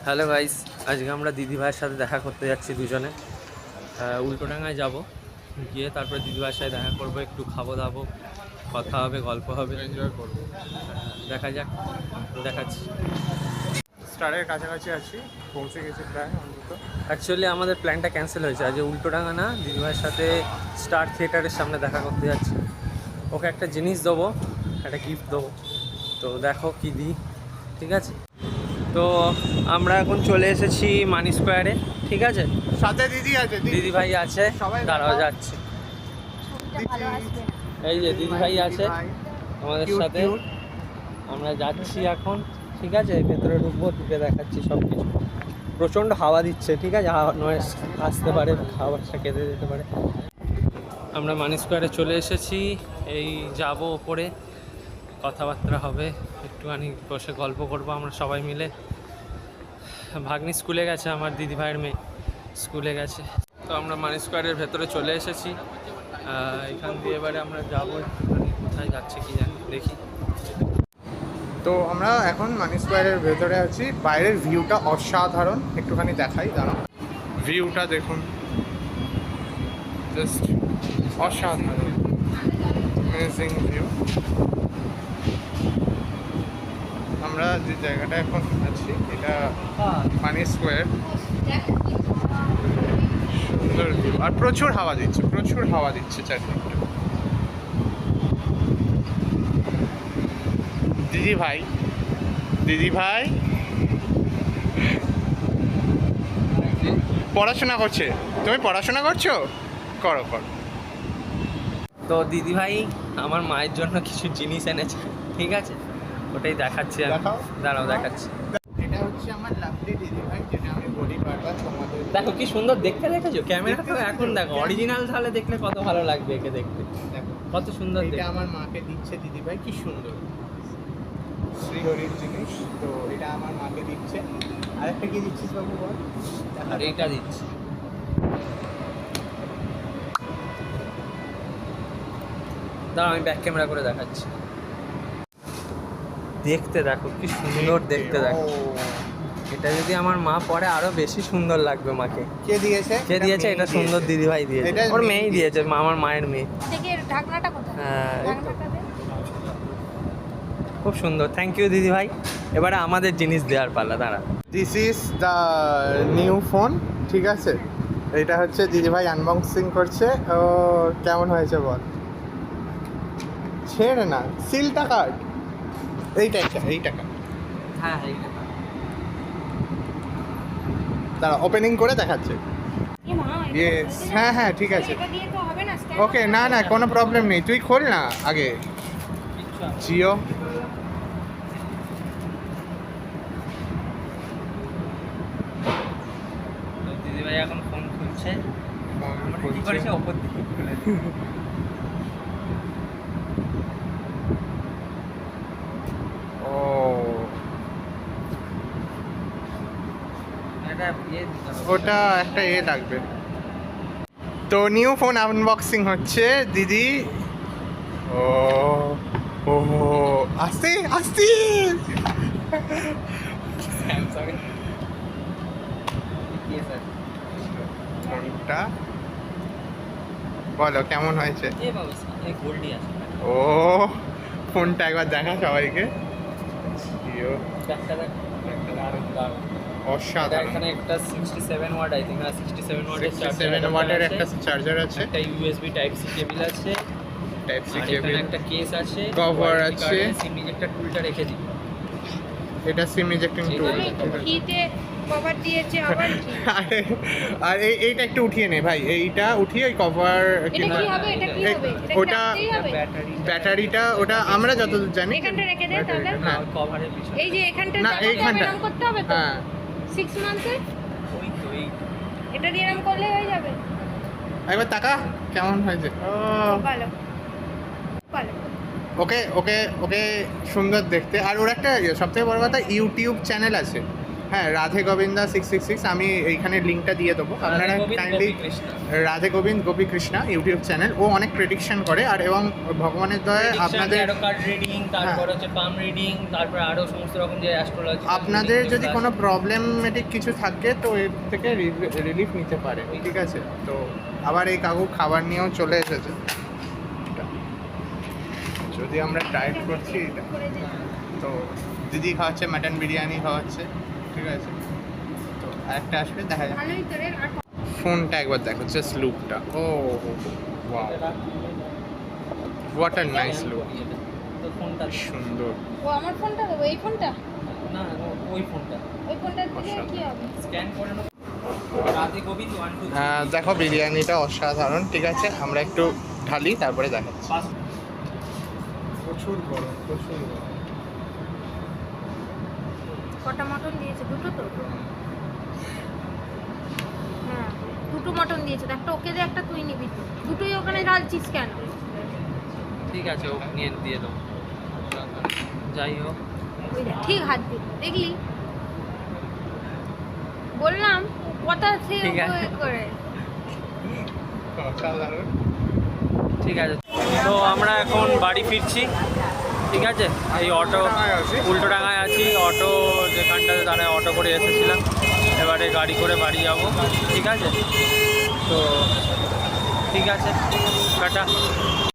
Hello guys, আজকে আমরা দিদিভাইয়ের সাথে দেখা করতে যাচ্ছি দুজনে। উল্টোডাঙায় যাব, গিয়ে তারপরে দিদিভাইয়ের সাথে দেখা করবো, একটু খাবো দাবো, কথা হবে, গল্প হবে, এনজয় করবো। দেখা যাক। দেখাচ্ছি। স্টারের কাছাকাছি আছি, পৌঁছে গেছি প্রায় অন্তত। অ্যাকচুয়ালি আমাদের প্ল্যানটা ক্যান্সেল হয়েছে, আজ উল্টোডাঙা না, দিদিভাইয়ের সাথে স্টার থিয়েটারের সামনে দেখা করতে যাচ্ছি। ওকে একটা জিনিস দেবো, একটা গিফট দেবো, তো দেখো কী দিই। ঠিক আছে, তো আমরা এখন চলে এসেছি মানি স্কোয়ারে। ঠিক আছে, সাথে দিদি আছে, দিদি ভাই আছে, সবাই দাঁড়াও যাচ্ছে। এই যে দিদি ভাই আছে আমাদের সাথে, আমরা যাচ্ছি এখন। ঠিক আছে, ভেতরে ঢুকবো, ঢুকে দেখাচ্ছি সব কিছু। প্রচণ্ড হাওয়া দিচ্ছে, ঠিক আছে, হাওয়া নয়েজ আসতে পারে, খাবারটা কেটে যেতে পারে। আমরা মানি স্কোয়ারে চলে এসেছি, এই যাব ওপরে, কথাবার্তা হবে, একটুখানি বসে গল্প করবো আমরা সবাই মিলে। ভাগ্নি স্কুলে গেছে, আমার দিদি ভাইয়ের মেয়ে স্কুলে গেছে। তো আমরা মানি স্কোয়ারের ভেতরে চলে এসেছি। এখান দিয়ে এবারে আমরা যাবো, কোথায় যাচ্ছে কি জানি, দেখি। তো আমরা এখন মানি স্কোয়ারের ভেতরে আছি। বাইরের ভিউটা অসাধারণ, একটুখানি দেখাই, দাঁড়াও। ভিউটা দেখুন, জাস্ট অসাধারণ, অ্যামেজিং ভিউ। আমরা যে জায়গাটা এখন আছি এটা মানি স্কোয়ার। সুন্দর ভিউ, আর প্রচুর হাওয়া দিচ্ছে, প্রচুর হাওয়া দিচ্ছে চারদিকটা। দিদি ভাই, দিদি ভাই পড়াশোনা করছে। তুমি পড়াশোনা করছো? করো করো। তো দিদি ভাই আমার মায়ের জন্য কিছু জিনিস এনেছে, ঠিক আছে, ওটাই দেখাচ্ছি আমি। দেখাও। দাঁড়াও দেখাচ্ছি। এটা হচ্ছে আমার লাভলি দিদি ভাই, যেটা আমি বলি বারবার তোমাদের। দেখো কি সুন্দর দেখতে, দেখেছো ক্যামেরা তো এখন দেখো অরিজিনাল, তাহলে দেখলে কত ভালো লাগবে একে দেখতে, দেখো কত সুন্দর এটা দেখতে। আমার মাকে দিচ্ছে দিদি ভাই, কি সুন্দর শ্রীহরির জিনিস। তো এটা আমার মাকে দিচ্ছে। আর একটা কি দিচ্ছিস বাবু বল? আর এইটা দিচ্ছি। দাঁড়াও আমি ব্যাক ক্যামেরা করে দেখাচ্ছি। দেখতে দেখো কি সুন্দর দেখতে দেখো। এটা যদি আমার মা পরে আরো বেশি সুন্দর লাগবে মাকে। কে দিয়েছে? কে দিয়েছে? এটা সুন্দর দিদি ভাই দিয়েছে, এটা ওর মেয়ে মেয়েই দিয়েছে, আমার মায়ের মেয়ে। দেখি এর ঢাকনাটা কোথায়? হ্যাঁ, ঢাকনাটা দে। খুব সুন্দর, থ্যাংক ইউ দিদি ভাই। এবারে আমাদের জিনিস দেওয়ার পালা, দাঁড়া। This is the new phone, ঠিক আছে। এটা হচ্ছে দিদিভাই আনবক্সিং করছে। ও কেমন হয়েছে বল? ছেড়ে না, সিলটা কাট। এইটা হ্যাঁ, দাঁড়া, ওপেনিং করে দেখাচ্ছে। এ মা, এটা ইয়েস, খুলতে হ্যাঁ যাবে? হ্যাঁ ঠিক আছে। এটা দিয়ে তো হবে না, stand ওকে, না না কোনো প্রবলেম নেই, তুই খোল না আগে। জিও দিদি ভাই এখন ফোন খুলছে, ফোন কি খুলছে। করেছে ওপর দিকে খুলে দিয়েছে। ও এটা ইয়ে দিতে হবে। ওটা একটা লাগবে। তো নিউ ফোন আনবক্সিং হচ্ছে দিদি। ও ও আস্তে আস্তে। স্যামসাং এর কি স্যার? ফোনটা বলো কেমন হয়েছে? এ বাবা, এই গোল্ডই আছে। ও ফোনটা একবার দেখা সবাইকে। জিও ব্যাকটা দেখ, ব্যাকটা দারুণ। অসাধারণ। এখানে একটা 67 ওয়াট, আই থিঙ্ক 67 ওয়াটের 7 ওয়াটের একটা চার্জার আছে, একটা ইউএসবি টাইপ সি কেবল আছে, টাইপ সি আর কেবল, এখানে একটা কেস আছে, Cover আছে। সিম ইজেক্টর টুলটা রেখে দিই। এটা সিম ইজেক্টিং টুল। ঘিতে কভার দিয়েছে আবার ঘি। আর এইটা একটু উঠিয়ে নে ভাই, এইটা উঠিয়ে ওই কভার এটা কি হবে? এটা কি হবে? এটা কি ওটা রাখতেই হবে? ব্যাটারিটা, ওটা আমরা যতদূর জানি এখানটা রেখে দে তাহলে। হ্যাঁ। কভারের পিছনে এই যে এখানটা না, জায়গাটা এইখানটা। এরকম করতে হবে তো? হ্যাঁ 6 মান্থে ওই তো এই এটা দিয়ে এরকম করলেই হয়ে যাবে। একবার তাকা কেমন হয়েছে। ও ভালো ভালো। ওকে ওকে ওকে, সুন্দর দেখতে। আর ওর একটা সবথেকে বড় কথা, ইউটিউব চ্যানেল আছে, হ্যাঁ, রাধে গোবিন্দা 666, আমি এইখানে লিঙ্কটা দিয়ে দেবো, আপনারা kindly Radhe Govinda Gopi Krishna YouTube channel, ও অনেক প্রেডিকশন করে, আর এবং ভগবানের দয়ায় আপনাদের কার্ড রিডিং, তারপর হচ্ছে পাম রিডিং, তারপর আরো সমস্ত রকম যে অ্যাস্ট্রোলজি, আপনাদের যদি কোনো প্রবলেমেটিক কিছু থাকে তো এর থেকে রিলিফ নিতে পারে, ঠিক আছে। তো আবার এই কাকু খাবার নিয়েও চলে এসেছে, যদি আমরা ডায়েট করছি এটা, তো দিদি খাওয়াচ্ছে মাটন বিরিয়ানি খাওয়াচ্ছে, ঠিক আছে। তো আরেকটা আসবে, দেখা যাক। ভালোই তো রে। আর ফোনটা একবার দেখো, জাস্ট লুকটা, ও wow, what a nice look, তো ফোনটা সুন্দর। ও আমার ফোনটা দেবো, এই ফোনটা, না ওই ফোনটা ওই ফোনটা দিলে কি হবে? স্ক্যান করে নেবো। রাধে গোবিন্দ 1 2 দেখো বিরিয়ানিটা অসাধারণ, ঠিক আছে। আমরা একটু ঢালি, তারপরে দেখাচ্ছি। প্রচুর গরম, প্রচুর গরম। কটা মটন দিয়েছে? দুটো তো? হ্যাঁ, দুটো মটন দিয়েছে, একটা ওকে দে, একটা তুই নিবি। দুটোই ওখানে ঢালছিস কেন? ঠিক আছে, ও নিয়ে দিয়ে দেবো। যাই হোক, ওই দেখ, ঠিক হাত দিল, দেখলি? বললাম কথা সে ঠিক আছে। করে। অসাধারণ। ঠিক আছে, তো আমরা এখন বাড়ি ফিরছি, ঠিক আছে। এই অটো উল্টোডাঙায় আছি, অটো যেখানটাতে দাঁড়ায় অটো করে এসেছিলাম, এবারে গাড়ি করে বাড়ি যাব, ঠিক আছে। তো ঠিক আছে, টাটা।